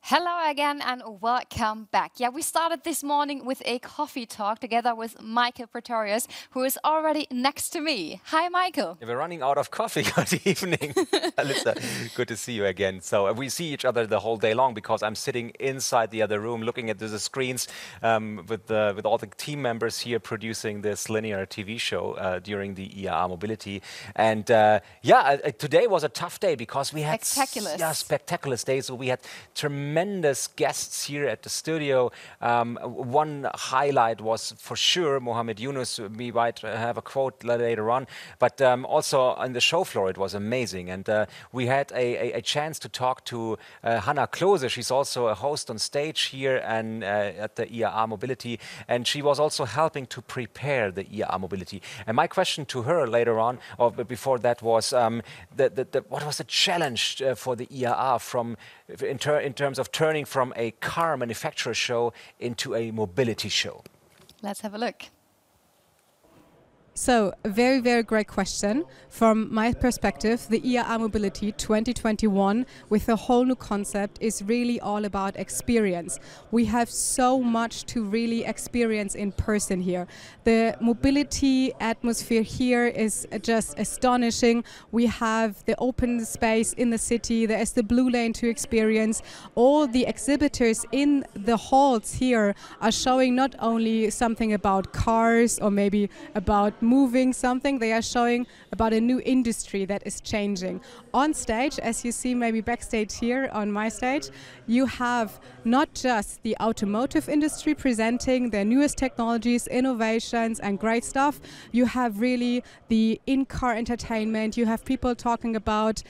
Hello again and welcome back. Yeah, we started this morning with a coffee talk together with Michael Pretorius, who is already next to me. Hi, Michael. Yeah, we're running out of coffee. Good evening, Alyssa. Good to see you again. So we see each other the whole day long because I'm sitting inside the other room looking at the screens with all the team members here producing this linear TV show during the IAA Mobility. And today was a tough day because we had spectacular day. So we had tremendous guests here at the studio. One highlight was for sure Mohamed Yunus. We might have a quote later on, but also on the show floor it was amazing. And we had a chance to talk to Hannah Klose. She's also a host on stage here and at the IAA Mobility, and she was also helping to prepare the IAA Mobility. And my question to her later on, or before that, was what was the challenge for the IAA in terms of turning from a car manufacturer show into a mobility show? Let's have a look. So, a very, very great question. From my perspective, the IAA Mobility 2021 with a whole new concept is really all about experience. We have so much to really experience in person here. The mobility atmosphere here is just astonishing. We have the open space in the city, there is the blue lane to experience. All the exhibitors in the halls here are showing not only something about cars or maybe about moving something, they are showing about a new industry that is changing. On stage, as you see maybe backstage here on my stage, you have not just the automotive industry presenting their newest technologies, innovations and great stuff. You have really the in-car entertainment. You have people talking about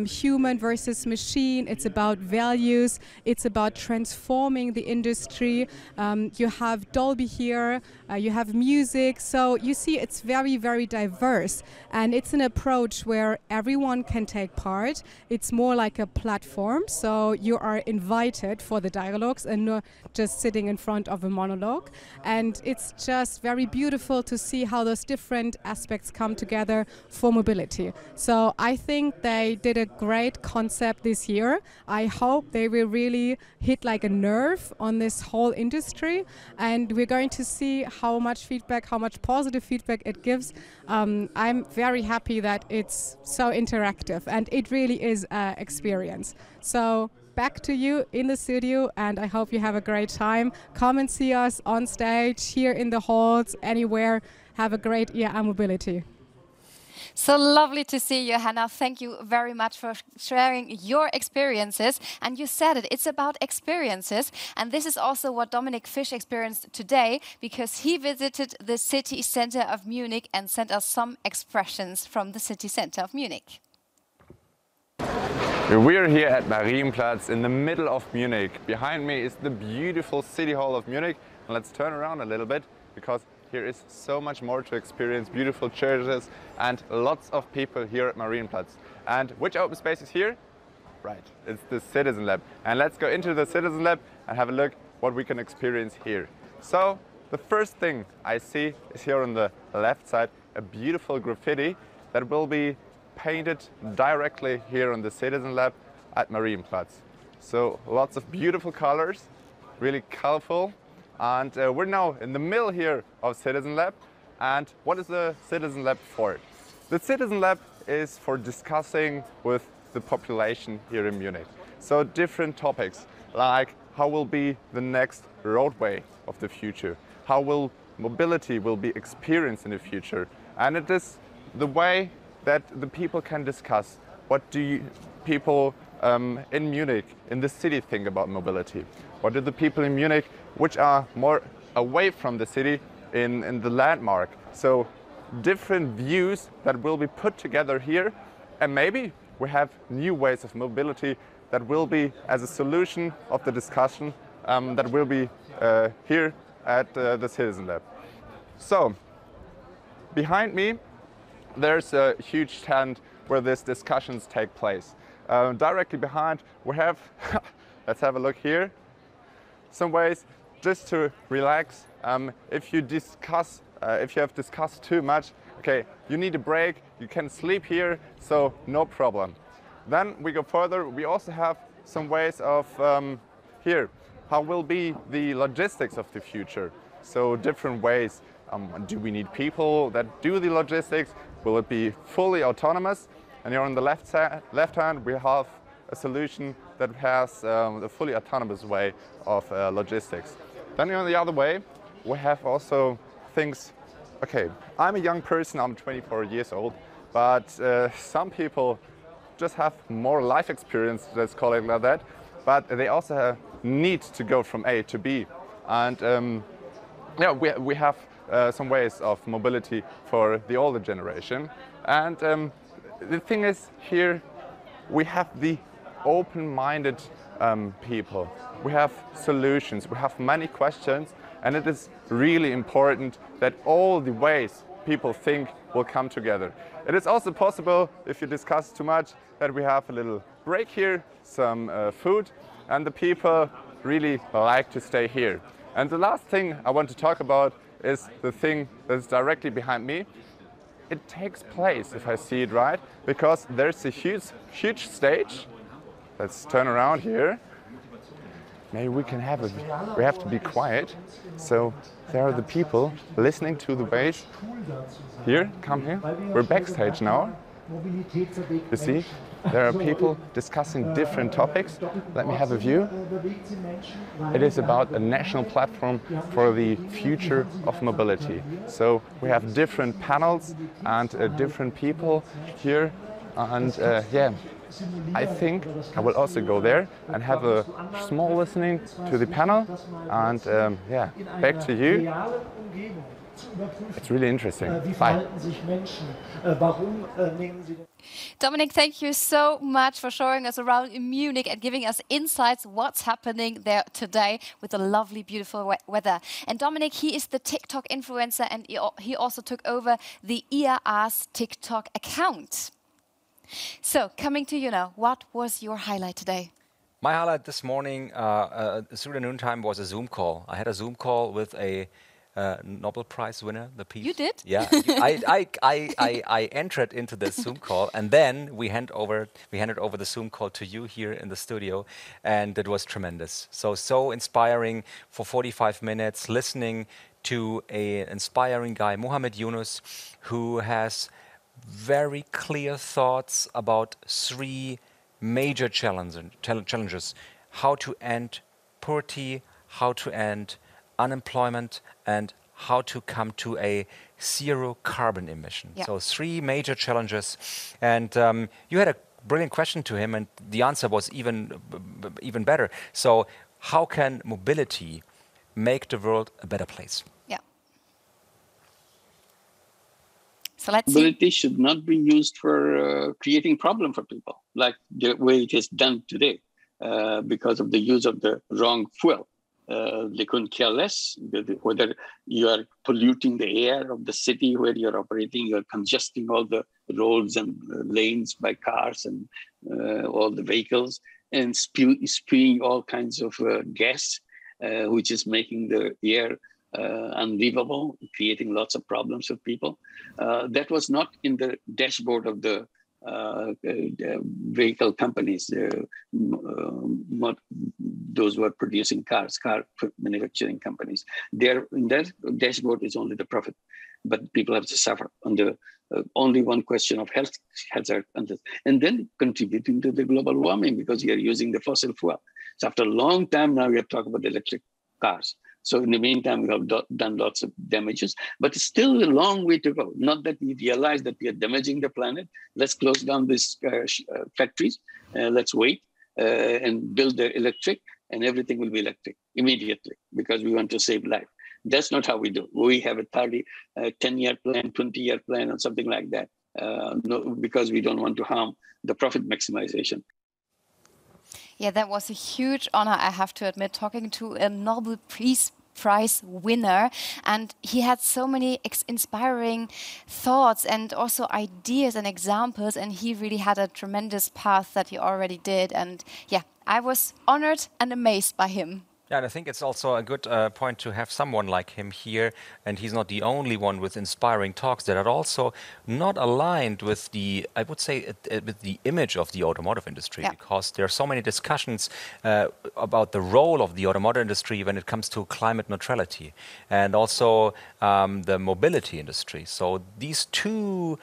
human versus machine. It's about values. It's about transforming the industry. You have Dolby here. You have music. So you see it's very, very diverse. And it's an approach where everyone can take part. It's more like a platform. So you are invited for the dialogues and not just sitting in front of a monologue. And it's just very beautiful to see how those different aspects come together for mobility. So I think they did a great concept this year. I hope they will really hit like a nerve on this whole industry. And we're going to see how much feedback, how much positive feedback it gives. I'm very happy that it's so interactive and it really is an experience. So back to you in the studio, and I hope you have a great time. Come and see us on stage, here in the halls, anywhere. Have a great IAA Mobility. So lovely to see you, Hannah. Thank you very much for sharing your experiences. And you said it, it's about experiences. And this is also what Dominik Fisch experienced today, because he visited the city center of Munich and sent us some expressions from the city center of Munich. We're here at Marienplatz in the middle of Munich. Behind me is the beautiful City Hall of Munich. And let's turn around a little bit, because here is so much more to experience. Beautiful churches and lots of people here at Marienplatz. And which open space is here? Right, it's the Citizen Lab. And let's go into the Citizen Lab and have a look what we can experience here. So the first thing I see is here on the left side, a beautiful graffiti that will be painted directly here on the Citizen Lab at Marienplatz. So lots of beautiful colors, really colorful. And we're now in the middle here of Citizen Lab. And what is the Citizen Lab for? The Citizen Lab is for discussing with the population here in Munich. So different topics like how will be the next roadway of the future? How will mobility will be experienced in the future? And it is the way that the people can discuss what do people in Munich, in the city, think about mobility. What do the people in Munich, which are more away from the city, in the landmark? So different views that will be put together here, and maybe we have new ways of mobility that will be as a solution of the discussion that will be here at the Citizen Lab. So behind me there's a huge tent where these discussions take place. Directly behind we have, let's have a look here, some ways just to relax. If you have discussed too much, okay, you need a break, you can sleep here, so no problem. Then we go further, we also have some ways of here. How will be the logistics of the future? So different ways. Do we need people that do the logistics? Will it be fully autonomous? And here on the left hand, we have a solution that has a fully autonomous way of logistics. Then on the other way, we have also things. Okay, I'm a young person, I'm 24 years old, but some people just have more life experience, let's call it like that, but they also need to go from A to B. And yeah, we have some ways of mobility for the older generation. And the thing is, here we have the open-minded people. We have solutions, we have many questions, and it is really important that all the ways people think will come together. It is also possible, if you discuss too much, that we have a little break here, some food, and the people really like to stay here. And the last thing I want to talk about is the thing that's directly behind me. It takes place, if I see it right, because there's a huge stage. Let's turn around here. Maybe we can have we have to be quiet. So there are the people listening to the bass. Here, come here. We're backstage now. You see, there are people discussing different topics. Let me have a view. It is about a national platform for the future of mobility. So we have different panels and different people here. And yeah, I think I will also go there and have a small listening to the panel. And yeah, back to you. It's really interesting. Bye. Dominic, thank you so much for showing us around in Munich and giving us insights what's happening there today with the lovely, beautiful weather. And Dominic, he is the TikTok influencer, and he also took over the IAA's TikTok account. So, coming to you now, what was your highlight today? My highlight this morning through the noontime was a Zoom call. I had a Zoom call with a Nobel Prize winner, the piece. You did? Yeah, I entered into the Zoom call, and then we handed over the Zoom call to you here in the studio, and it was tremendous. So inspiring for 45 minutes, listening to an inspiring guy, Mohammed Yunus, who has very clear thoughts about three major challenges: how to end poverty, how to end unemployment, and how to come to a zero carbon emission. Yeah. So three major challenges. And you had a brilliant question to him, and the answer was even better. So how can mobility make the world a better place? Yeah. So let's see. Mobility should not be used for creating problem for people, like the way it is done today, because of the use of the wrong fuel. They couldn't care less whether you are polluting the air of the city where you're operating, you're congesting all the roads and lanes by cars and all the vehicles, and spewing all kinds of gas, which is making the air unlivable, creating lots of problems for people. That was not in the dashboard of the vehicle companies, those who are producing car manufacturing companies. In their dashboard is only the profit, but people have to suffer on the only one question of health hazard, and then contributing to the global warming because you are using the fossil fuel. So after a long time now, we are talking about electric cars. So in the meantime, we have done lots of damages, but it's still a long way to go. Not that we realize that we are damaging the planet. Let's close down these factories. Let's wait and build the electric, and everything will be electric immediately because we want to save life. That's not how we do. We have a 10-year plan, 20-year plan, or something like that, because we don't want to harm the profit maximization. Yeah, that was a huge honor, I have to admit, talking to a Nobel Prize winner. And he had so many inspiring thoughts and also ideas and examples. And he really had a tremendous path that he already did. And yeah, I was honored and amazed by him. Yeah, and I think it's also a good point to have someone like him here, and he's not the only one with inspiring talks that are also not aligned with the, I would say, with the image of the automotive industry, because there are so many discussions about the role of the automotive industry when it comes to climate neutrality, and also the mobility industry. So these two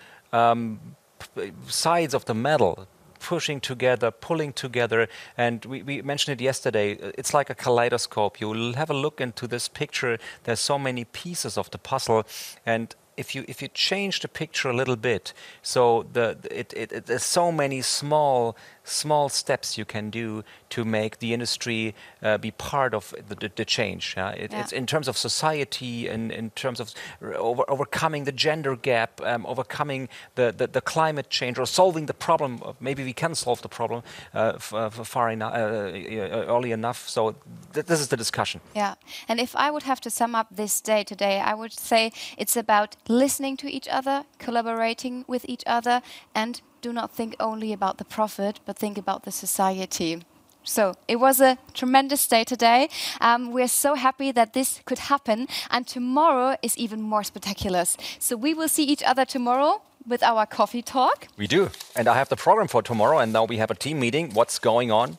sides of the medal pushing together, pulling together, and we mentioned it yesterday, it's like a kaleidoscope. You'll have a look into this picture, there's so many pieces of the puzzle, and if you change the picture a little bit, so there's so many small steps you can do to make the industry be part of the change. It's in terms of society, and in terms of overcoming the gender gap, overcoming the climate change, or solving the problem. Maybe we can solve the problem early enough. So this is the discussion. Yeah, and if I would have to sum up this day today, I would say it's about listening to each other, collaborating with each other, and do not think only about the profit, but think about the society. So it was a tremendous day today. We're so happy that this could happen, and tomorrow is even more spectacular. So we will see each other tomorrow with our coffee talk. We do, and I have the program for tomorrow, and now we have a team meeting. What's going on?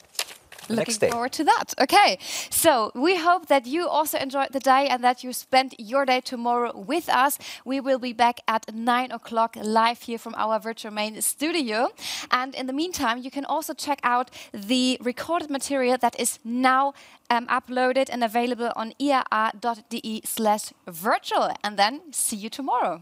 Looking forward to that. Okay, so we hope that you also enjoyed the day and that you spent your day tomorrow with us. We will be back at 9 o'clock live here from our virtual main studio. And in the meantime, you can also check out the recorded material that is now uploaded and available on iaa.de/virtual. And then see you tomorrow.